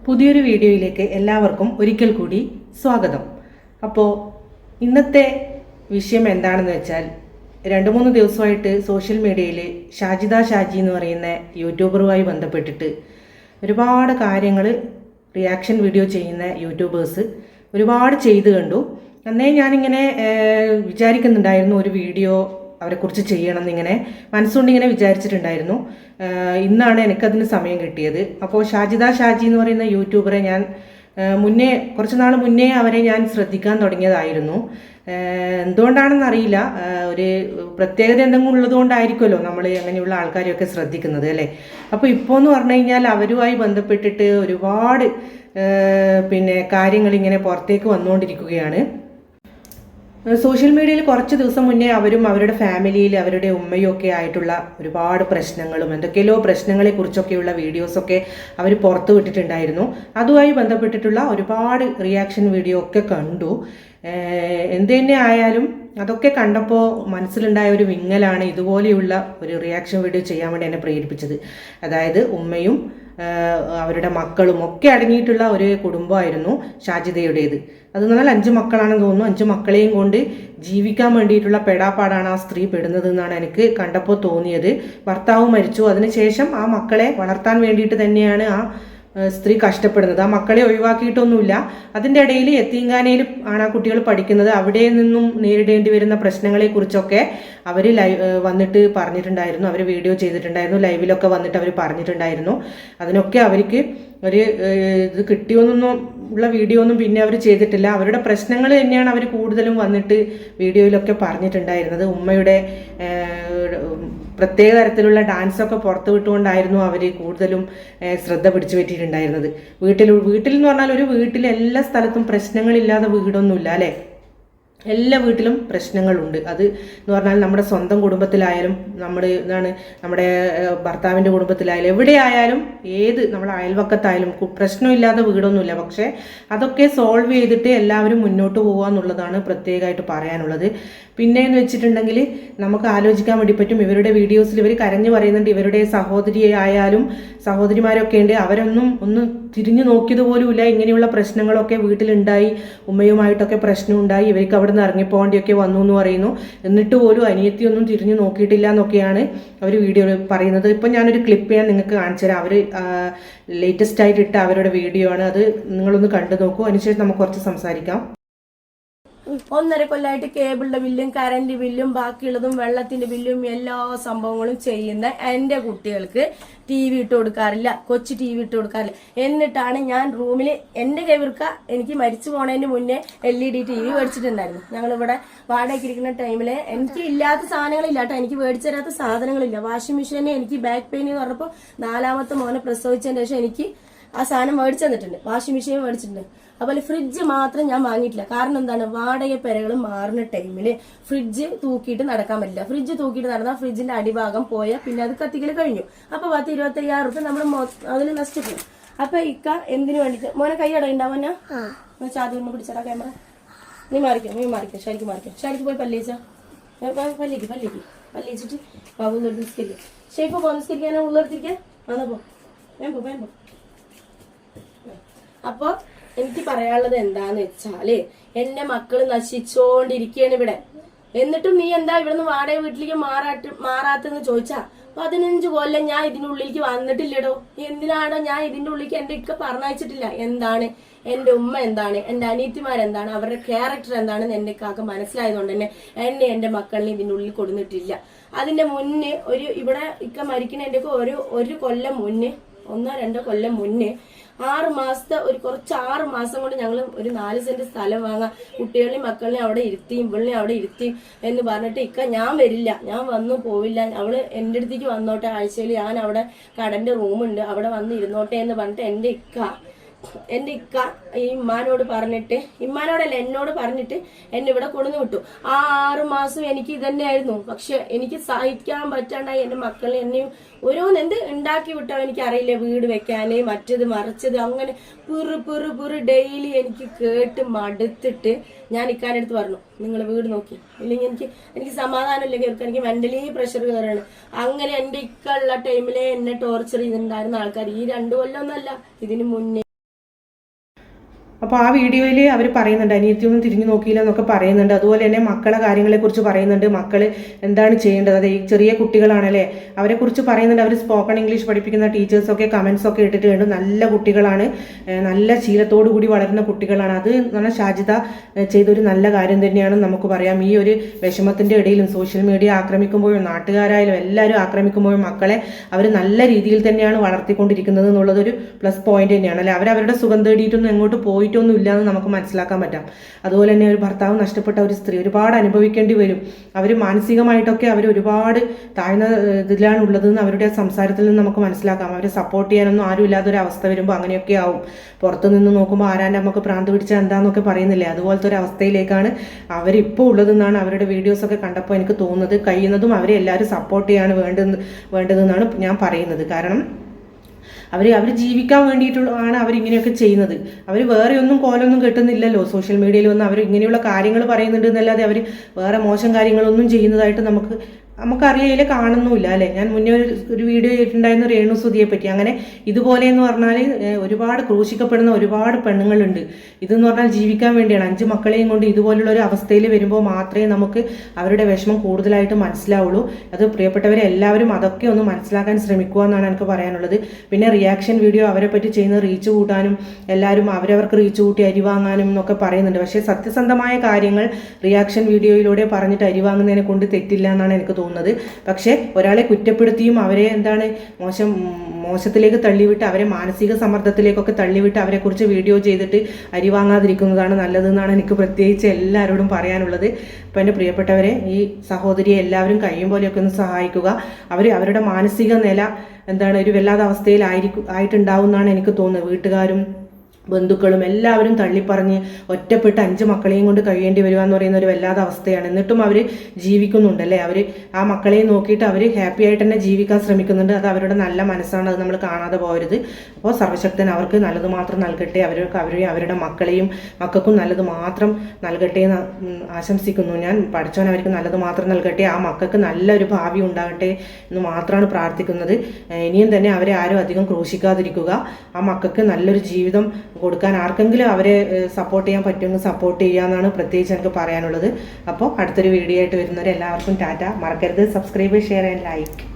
പുതിയൊരു വീഡിയോയിലേക്ക് എല്ലാവർക്കും ഒരിക്കൽ കൂടി സ്വാഗതം. അപ്പോൾ ഇന്നത്തെ വിഷയം എന്താണെന്ന് വെച്ചാൽ 2-3 ദിവസമായിട്ട് സോഷ്യൽ മീഡിയയിൽ ഷാജിദ ഷാജി എന്ന് പറയുന്ന യൂട്യൂബറുമായി ബന്ധപ്പെട്ടിട്ട് ഒരുപാട് കാര്യങ്ങൾ റിയാക്ഷൻ വീഡിയോ ചെയ്യുന്ന യൂട്യൂബേഴ്സ് ഒരുപാട് ചെയ്തു കണ്ടു. അന്നേ ഞാനിങ്ങനെ വിചാരിക്കുന്നുണ്ടായിരുന്നു ഒരു വീഡിയോ അവരെക്കുറിച്ച് ചെയ്യണം എന്നിങ്ങനെ മനസ്സുകൊണ്ട് ഇങ്ങനെ വിചാരിച്ചിട്ടുണ്ടായിരുന്നു. ഇന്നാണ് എനിക്കതിന് സമയം കിട്ടിയത്. അപ്പോൾ ഷാജിദ ഷാജി എന്ന് പറയുന്ന യൂട്യൂബറെ ഞാൻ കുറച്ച് നാൾ മുന്നേ അവരെ ഞാൻ ശ്രദ്ധിക്കാൻ തുടങ്ങിയതായിരുന്നു. എന്തുകൊണ്ടാണെന്നറിയില്ല, ഒരു പ്രത്യേകത എന്തെങ്കിലും ഉള്ളതുകൊണ്ടായിരിക്കുമല്ലോ നമ്മൾ അങ്ങനെയുള്ള ആൾക്കാരെയൊക്കെ ശ്രദ്ധിക്കുന്നത് അല്ലേ. അപ്പോൾ ഇപ്പോൾ എന്ന് പറഞ്ഞു കഴിഞ്ഞാൽ അവരുമായി ബന്ധപ്പെട്ടിട്ട് ഒരുപാട് കാര്യങ്ങൾ ഇങ്ങനെ പുറത്തേക്ക് വന്നുകൊണ്ടിരിക്കുകയാണ്. സോഷ്യൽ മീഡിയയിൽ കുറച്ച് ദിവസം മുന്നേ അവരും അവരുടെ ഫാമിലിയിൽ അവരുടെ ഉമ്മയും ഒക്കെ ആയിട്ടുള്ള ഒരുപാട് പ്രശ്നങ്ങളും എന്തൊക്കെയോ പ്രശ്നങ്ങളെ കുറിച്ചൊക്കെയുള്ള വീഡിയോസൊക്കെ അവർ പുറത്തു വിട്ടിട്ടുണ്ടായിരുന്നു. അതുമായി ബന്ധപ്പെട്ടിട്ടുള്ള ഒരുപാട് റിയാക്ഷൻ വീഡിയോ ഒക്കെ കണ്ടു. എന്ത് തന്നെ ആയാലും അതൊക്കെ കണ്ടപ്പോൾ മനസ്സിലുണ്ടായ ഒരു വിങ്ങലാണ് ഇതുപോലെയുള്ള ഒരു റിയാക്ഷൻ വീഡിയോ ചെയ്യാൻ വേണ്ടി എന്നെ പ്രേരിപ്പിച്ചത്. അതായത് ഉമ്മയും അവരുടെ മക്കളും ഒക്കെ അടങ്ങിയിട്ടുള്ള ഒരു കുടുംബമായിരുന്നു ഷാജിദയുടേത്. അത് എന്നാൽ 5 മക്കളാണെന്ന് തോന്നുന്നു. 5 മക്കളെയും കൊണ്ട് ജീവിക്കാൻ വേണ്ടിയിട്ടുള്ള പെടാപ്പാടാണ് ആ സ്ത്രീ പെടുന്നത് എന്നാണ് എനിക്ക് കണ്ടപ്പോൾ തോന്നിയത്. ഭർത്താവ് മരിച്ചു, അതിനുശേഷം ആ മക്കളെ വളർത്താൻ വേണ്ടിയിട്ട് തന്നെയാണ് ആ സ്ത്രീ കഷ്ടപ്പെടുന്നത്. ആ മക്കളെ ഒഴിവാക്കിയിട്ടൊന്നുമില്ല. അതിൻ്റെ ഇടയിൽ യത്തീംഖാനയിൽ ആണ് ആ കുട്ടികൾ പഠിക്കുന്നത്. അവിടെ നിന്നും നേരിടേണ്ടി വരുന്ന പ്രശ്നങ്ങളെക്കുറിച്ചൊക്കെ അവർ വന്നിട്ട് പറഞ്ഞിട്ടുണ്ടായിരുന്നു. അവർ വീഡിയോ ചെയ്തിട്ടുണ്ടായിരുന്നു, ലൈവിലൊക്കെ വന്നിട്ട് അവർ പറഞ്ഞിട്ടുണ്ടായിരുന്നു. അതിനൊക്കെ അവർക്ക് ഒരു ഇത് കിട്ടിയൊന്നും ഉള്ള വീഡിയോ ഒന്നും പിന്നെ അവർ ചെയ്തിട്ടില്ല. അവരുടെ പ്രശ്നങ്ങൾ തന്നെയാണ് അവർ കൂടുതലും വന്നിട്ട് വീഡിയോയിലൊക്കെ പറഞ്ഞിട്ടുണ്ടായിരുന്നത്. ഉമ്മയുടെ പ്രത്യേക തരത്തിലുള്ള ഡാൻസൊക്കെ പുറത്തു വിട്ടുകൊണ്ടായിരുന്നു അവർ കൂടുതലും ശ്രദ്ധ പിടിച്ചു പറ്റിയിട്ടുണ്ടായിരുന്നത്. വീട്ടിൽ എന്ന് പറഞ്ഞാൽ ഒരു വീട്ടിൽ എല്ലാ സ്ഥലത്തും പ്രശ്നങ്ങളില്ലാതെ വീടൊന്നുമില്ല അല്ലേ. എല്ലാ വീട്ടിലും പ്രശ്നങ്ങളുണ്ട്. അത് എന്ന് പറഞ്ഞാൽ നമ്മുടെ സ്വന്തം കുടുംബത്തിലായാലും നമ്മുടെ ഭർത്താവിൻ്റെ കുടുംബത്തിലായാലും എവിടെയായാലും നമ്മുടെ അയൽവക്കത്തായാലും പ്രശ്നമില്ലാത്ത വീടൊന്നുമില്ല. പക്ഷേ അതൊക്കെ സോൾവ് ചെയ്തിട്ട് എല്ലാവരും മുന്നോട്ട് പോകുക എന്നുള്ളതാണ് പ്രത്യേകമായിട്ട് പറയാനുള്ളത്. പിന്നെ എന്ന് വെച്ചിട്ടുണ്ടെങ്കിൽ നമുക്ക് ആലോചിക്കാൻ വേണ്ടി പറ്റും, ഇവരുടെ വീഡിയോസിൽ ഇവർ കരഞ്ഞു പറയുന്നുണ്ട്. ഇവരുടെ സഹോദരിയായാലും സഹോദരിമാരൊക്കെ ഉണ്ട്, അവരൊന്നും തിരിഞ്ഞു നോക്കിയതുപോലുമില്ല. ഇങ്ങനെയുള്ള പ്രശ്നങ്ങളൊക്കെ വീട്ടിലുണ്ടായി, ഉമ്മയുമായിട്ടൊക്കെ പ്രശ്നമുണ്ടായി, ഇവർക്ക് അവിടെ നിന്ന് ഇറങ്ങിപ്പോകേണ്ടിയൊക്കെ വന്നു എന്ന് പറയുന്നു. എന്നിട്ട് പോലും അനിയത്തിയൊന്നും തിരിഞ്ഞു നോക്കിയിട്ടില്ല എന്നൊക്കെയാണ് അവർ വീഡിയോയിൽ പറയുന്നത്. ഇപ്പം ഞാനൊരു ക്ലിപ്പ് ഞാൻ നിങ്ങൾക്ക് കാണിച്ചു തരാം. അവർ ലേറ്റസ്റ്റ് ആയിട്ട് ഇട്ട അവരുടെ വീഡിയോ ആണ്. അത് നിങ്ങളൊന്ന് കണ്ടു നോക്കൂ. അതിനുശേഷം നമുക്ക് കുറച്ച് സംസാരിക്കാം. 1.5 കൊല്ലമായിട്ട് കേബിളിന്റെ ബില്ലും കറന്റ് ബില്ലും ബാക്കിയുള്ളതും വെള്ളത്തിന്റെ ബില്ലും എല്ലാ സംഭവങ്ങളും ചെയ്യുന്ന എന്റെ കുട്ടികൾക്ക് TV ഇട്ട് കൊടുക്കാറില്ല, കൊച്ചു TV ഇട്ട് കൊടുക്കാറില്ല. എന്നിട്ടാണ് ഞാൻ റൂമിൽ എന്റെ കൈവിർക്ക എനിക്ക് മരിച്ചു പോണതിന് മുന്നേ LED TV മേടിച്ചിട്ടുണ്ടായിരുന്നു. ഞങ്ങളിവിടെ വാടകയ്ക്ക് ഇരിക്കുന്ന ടൈമില് എനിക്ക് ഇല്ലാത്ത സാധനങ്ങളില്ല കേട്ടോ, എനിക്ക് മേടിച്ചു തരാത്ത സാധനങ്ങളില്ല. വാഷിംഗ് മെഷീന് എനിക്ക് ബാക്ക് പെയിൻ എന്ന് പറഞ്ഞപ്പോൾ 4ാമത്തെ മോനെ പ്രസവിച്ചതിന് ശേഷം എനിക്ക് ആ സാധനം മേടിച്ചു തന്നിട്ടുണ്ട്. വാഷിംഗ് മെഷീൻ മേടിച്ചിട്ടുണ്ട്. അതുപോലെ ഫ്രിഡ്ജ് മാത്രം ഞാൻ വാങ്ങിയിട്ടില്ല. കാരണം എന്താണ്, വാടക പെരകൾ മാറുന്ന ടൈമില് ഫ്രിഡ്ജ് തൂക്കിയിട്ട് നടക്കാൻ പറ്റില്ല. ഫ്രിഡ്ജ് തൂക്കിയിട്ട് നടന്നാൽ ഫ്രിഡ്ജിന്റെ അടിഭാഗം പോയാൽ പിന്നെ അത് കത്തിക്കൽ കഴിഞ്ഞു. അപ്പൊ 10-25,000 റുപ്യ നമ്മൾ അതിൽ നഷ്ടപ്പെടും. അപ്പൊ ഇക്ക എന്തിനു വേണ്ടിട്ട് മോനെ കൈ അടയുണ്ടാവന്ന ചാതുവിനെ പിടിച്ചടാ ക്യാമറ. നീ മാറിക്കോ ശരിക്ക് പോയി പല്ലിച്ച പല്ലിച്ചിട്ട് ബാബു നിസ്കരിക്കാം. ഷേപ്പ് പോ നിസ്കരിക്കാനോ ഉള്ളെടുത്തിരിക്കാൻ വന്നാ പോ വേമ്പോ. അപ്പൊ എനിക്ക് പറയാനുള്ളത് എന്താന്ന് വെച്ചാല്, എന്റെ മക്കള് നശിച്ചോണ്ടിരിക്കുകയാണ് ഇവിടെ. എന്നിട്ടും നീ എന്താ ഇവിടുന്ന് വാടക വീട്ടിലേക്ക് മാറാത്തെന്ന് ചോദിച്ചാ, 15 കൊല്ലം ഞാൻ ഇതിനുള്ളിലേക്ക് വന്നിട്ടില്ലടോ. എന്തിനാണോ ഞാൻ ഇതിന്റെ ഉള്ളിലേക്ക് എന്റെ ഇക്ക പറഞ്ഞയച്ചിട്ടില്ല. എന്താണ് എന്റെ ഉമ്മ എന്താണ്, എന്റെ അനിയത്തിമാരെന്താണ്, അവരുടെ ക്യാരക്ടർ എന്താണെന്ന് എന്റെ ഇക്കാക്ക് മനസ്സിലായതുകൊണ്ട് തന്നെ എന്റെ മക്കളിനെ ഇതിന്റെ ഉള്ളിൽ കൊടുത്തിട്ടില്ല. അതിന്റെ മുന്നേ ഇവിടെ ഇക്ക മരിക്കുന്നതിന്റെ ഒരു കൊല്ലം മുന്നേ 1-2 കൊല്ലം മുന്നേ 6 മാസം കൊണ്ട് ഞങ്ങൾ ഒരു 4 സെന്റ് സ്ഥലം വാങ്ങാം, കുട്ടികളെയും മക്കളെയും അവിടെ ഇരുത്തിയും ഇവളിനെയും അവിടെ ഇരുത്തിയും എന്ന് പറഞ്ഞിട്ട് ഇക്ക ഞാൻ വരില്ല, ഞാൻ വന്നു പോവില്ല, അവള് എന്റെ അടുത്തേക്ക് വന്നോട്ടെ, ആഴ്ചയിൽ ഞാൻ അവിടെ കടന്റെ റൂമുണ്ട് അവിടെ വന്ന് ഇരുന്നോട്ടെ എന്ന് പറഞ്ഞിട്ട് എന്റെ ഇക്ക ഈ ഇമ്മാനോടല്ല എന്നോട് പറഞ്ഞിട്ട് എന്നെ ഇവിടെ കൊണ്ടു വിട്ടു. ആ 6 മാസം എനിക്ക് ഇതന്നെയായിരുന്നു. പക്ഷെ എനിക്ക് സഹിക്കാൻ പറ്റാണ്ടായി. എന്റെ മക്കളെ എന്നെയും ഓരോന്നെന്ത് ഉണ്ടാക്കി വിട്ടോ എനിക്കറിയില്ല, വീട് വെക്കാന് മറ്റത് മറിച്ചത് അങ്ങനെ പിറു ഡെയിലി എനിക്ക് കേട്ട് മടുത്തിട്ട് ഞാൻ ഇക്കാനടുത്ത് പറഞ്ഞു, നിങ്ങൾ വീട് നോക്കി, ഇല്ലെങ്കിൽ എനിക്ക് സമാധാനം ഇല്ലെങ്കിൽ എനിക്ക് മെന്റലി പ്രഷർ കയറാണ്. അങ്ങനെ എന്റെ ഇക്കുള്ള ടൈമിലെ എന്നെ ടോർച്ചർ ചെയ്തിട്ടുണ്ടായിരുന്ന ആൾക്കാർ ഈ 2 കൊല്ലമൊന്നല്ല, ഇതിന് മുന്നേ അപ്പോൾ ആ വീഡിയോയിൽ അവർ പറയുന്നുണ്ട് അനിയത്തിയൊന്നും തിരിഞ്ഞു നോക്കിയില്ല എന്നൊക്കെ പറയുന്നുണ്ട്. അതുപോലെ തന്നെ മക്കളെ കാര്യങ്ങളെക്കുറിച്ച് പറയുന്നുണ്ട്. മക്കൾ എന്താണ് ചെയ്യേണ്ടത്, അത് ഈ ചെറിയ കുട്ടികളാണല്ലേ അവരെക്കുറിച്ച് പറയുന്നുണ്ട്. അവർ സ്പോക്കൺ ഇംഗ്ലീഷ് പഠിപ്പിക്കുന്ന ടീച്ചേഴ്സൊക്കെ കമൻസൊക്കെ ഇട്ടിട്ട് കണ്ടു. നല്ല കുട്ടികളാണ്, നല്ല ശീലത്തോടു കൂടി വളരുന്ന കുട്ടികളാണ്. അത് എന്ന് പറഞ്ഞാൽ ഷാജിദ ചെയ്തൊരു നല്ല കാര്യം തന്നെയാണെന്ന് നമുക്ക് പറയാം. ഈ ഒരു വിഷമത്തിൻ്റെ ഇടയിലും സോഷ്യൽ മീഡിയ ആക്രമിക്കുമ്പോഴും നാട്ടുകാരായാലും എല്ലാവരും ആക്രമിക്കുമ്പോഴും മക്കളെ അവർ നല്ല രീതിയിൽ തന്നെയാണ് വളർത്തിക്കൊണ്ടിരിക്കുന്നത് എന്നുള്ളതൊരു പ്ലസ് പോയിന്റ് തന്നെയാണ് അല്ലേ. അവരവരുടെ സുഖം തേടിയിട്ടൊന്നും എങ്ങോട്ട് പോയിട്ടൊന്നും ഇല്ലയെന്ന് നമുക്ക് മനസ്സിലാക്കാൻ പറ്റാം. അതുപോലെ തന്നെ ഒരു ഭർത്താവ് നഷ്ടപ്പെട്ട ഒരു സ്ത്രീ ഒരുപാട് അനുഭവിക്കേണ്ടി വരും. അവർ മാനസികമായിട്ടൊക്കെ അവർ ഒരുപാട് താഴ്ന്ന ഇതിലാണ് ഉള്ളതെന്ന് അവരുടെ സംസാരത്തിൽ നിന്ന് നമുക്ക് മനസ്സിലാക്കാം. അവരെ സപ്പോർട്ട് ചെയ്യാനൊന്നും ആരും ഇല്ലാത്തൊരു അവസ്ഥ വരുമ്പോൾ അങ്ങനെയൊക്കെ ആവും. പുറത്തു നിന്ന് നോക്കുമ്പോൾ ആരാൻ്റെ നമുക്ക് പ്രാന്ത് പിടിച്ചാൽ എന്താണെന്നൊക്കെ പറയുന്നില്ലേ, അതുപോലത്തെ ഒരു അവസ്ഥയിലേക്കാണ് അവരിപ്പോൾ ഉള്ളതെന്നാണ് അവരുടെ വീഡിയോസൊക്കെ കണ്ടപ്പോൾ എനിക്ക് തോന്നുന്നത്. കഴിയുന്നതും അവരെ എല്ലാവരും സപ്പോർട്ട് ചെയ്യാണ് വേണ്ടതെന്നാണ് ഞാൻ പറയുന്നത്. കാരണം അവർ ജീവിക്കാൻ വേണ്ടിയിട്ടുള്ളതാണ് അവരിങ്ങനെയൊക്കെ ചെയ്യുന്നത്. അവർ വേറെ ഒന്നും കോലൊന്നും കെട്ടുന്നില്ലല്ലോ. സോഷ്യൽ മീഡിയയിൽ വന്ന് അവർ ഇങ്ങനെയുള്ള കാര്യങ്ങൾ പറയുന്നുണ്ട് എന്നല്ലാതെ അവർ വേറെ മോശം കാര്യങ്ങളൊന്നും ചെയ്യുന്നതായിട്ട് നമുക്കറിയില്ല, കാണുന്നുമില്ല അല്ലേ. ഞാൻ മുന്നേ ഒരു വീഡിയോ ചെയ്തിട്ടുണ്ടായിരുന്നു രേണു സുധിയെ പറ്റി. അങ്ങനെ ഇതുപോലെ എന്ന് പറഞ്ഞാൽ ഒരുപാട് ക്രൂശിക്കപ്പെടുന്ന ഒരുപാട് പെണ്ണുങ്ങളുണ്ട്. ഇതെന്ന് പറഞ്ഞാൽ ജീവിക്കാൻ വേണ്ടിയാണ്. 5 മക്കളെയും കൊണ്ട് ഇതുപോലുള്ള ഒരു അവസ്ഥയിൽ വരുമ്പോൾ മാത്രമേ നമുക്ക് അവരുടെ വിഷമം കൂടുതലായിട്ട് മനസ്സിലാവുള്ളൂ. അത് പ്രിയപ്പെട്ടവരെ എല്ലാവരും അതൊക്കെ ഒന്ന് മനസ്സിലാക്കാൻ ശ്രമിക്കുക എന്നാണ് എനിക്ക് പറയാനുള്ളത്. പിന്നെ റിയാക്ഷൻ വീഡിയോ അവരെ പറ്റി ചെയ്യുന്ന റീച്ച് കൂട്ടാനും എല്ലാവരും അവരവർക്ക് റീച്ച് കൂട്ടി അരിവാങ്ങാനും എന്നൊക്കെ പറയുന്നുണ്ട്. പക്ഷേ സത്യസന്ധമായ കാര്യങ്ങൾ റിയാക്ഷൻ വീഡിയോയിലൂടെ പറഞ്ഞിട്ട് അരിവാങ്ങുന്നതിനെ കൊണ്ട് തെറ്റില്ല എന്നാണ് എനിക്ക് തോന്നുന്നത്. പക്ഷെ ഒരാളെ കുറ്റപ്പെടുത്തിയും അവരെ മോശത്തിലേക്ക് തള്ളിവിട്ട് അവരെ മാനസിക സമ്മർദ്ദത്തിലേക്കൊക്കെ തള്ളിവിട്ട് അവരെക്കുറിച്ച് വീഡിയോ ചെയ്തിട്ട് അരിവാങ്ങാതിരിക്കുന്നതാണ് നല്ലതെന്നാണ് എനിക്ക് പ്രത്യേകിച്ച് എല്ലാവരോടും പറയാനുള്ളത്. അപ്പോൾ എൻ്റെ പ്രിയപ്പെട്ടവരെ, ഈ സഹോദരിയെ എല്ലാവരും കഴിയും പോലെയൊക്കെ ഒന്ന് സഹായിക്കുക. അവരുടെ മാനസിക നില ഒരു വല്ലാത്ത ആയിട്ടുണ്ടാവും എന്നാണ് എനിക്ക് തോന്നുന്നത്. വീട്ടുകാരും ബന്ധുക്കളും എല്ലാവരും തള്ളിപ്പറഞ്ഞ് ഒറ്റപ്പെട്ട് 5 മക്കളെയും കൊണ്ട് കഴിയേണ്ടി വരിക എന്ന് പറയുന്ന ഒരു വല്ലാത്ത അവസ്ഥയാണ്. എന്നിട്ടും അവർ ജീവിക്കുന്നുണ്ടല്ലേ. അവർ ആ മക്കളെയും നോക്കിയിട്ട് അവർ ഹാപ്പി ആയിട്ട് തന്നെ ജീവിക്കാൻ ശ്രമിക്കുന്നുണ്ട്. അത് അവരുടെ നല്ല മനസ്സാണ്, അത് നമ്മൾ കാണാതെ പോകരുത്. അപ്പോൾ സർവശക്തൻ അവർക്ക് നല്ലത് മാത്രം നൽകട്ടെ. അവരുടെ മക്കൾക്കും നല്ലത് മാത്രം നൽകട്ടെ എന്ന് ആശംസിക്കുന്നു ഞാൻ. പഠിച്ചവൻ അവർക്ക് നല്ലത് മാത്രം നൽകട്ടെ. ആ മക്കൾക്ക് നല്ലൊരു ഭാവി ഉണ്ടാകട്ടെ എന്ന് മാത്രമാണ് പ്രാർത്ഥിക്കുന്നത്. ഇനിയും തന്നെ അവരെ ആരും അധികം ക്രൂശിക്കാതിരിക്കുക. ആ മക്കൾക്ക് നല്ലൊരു ജീവിതം കൊടുക്കാൻ ആർക്കെങ്കിലും അവരെ സപ്പോർട്ട് ചെയ്യാൻ പറ്റുമെങ്കിൽ സപ്പോർട്ട് ചെയ്യാമെന്നാണ് പ്രത്യേകിച്ച് എനിക്ക് പറയാനുള്ളത്. അപ്പോൾ അടുത്തൊരു വീഡിയോ ആയിട്ട് വരുന്നവരെ എല്ലാവർക്കും ടാറ്റ. മറക്കരുത് സബ്സ്ക്രൈബ്, ഷെയർ ആൻഡ് ലൈക്ക്.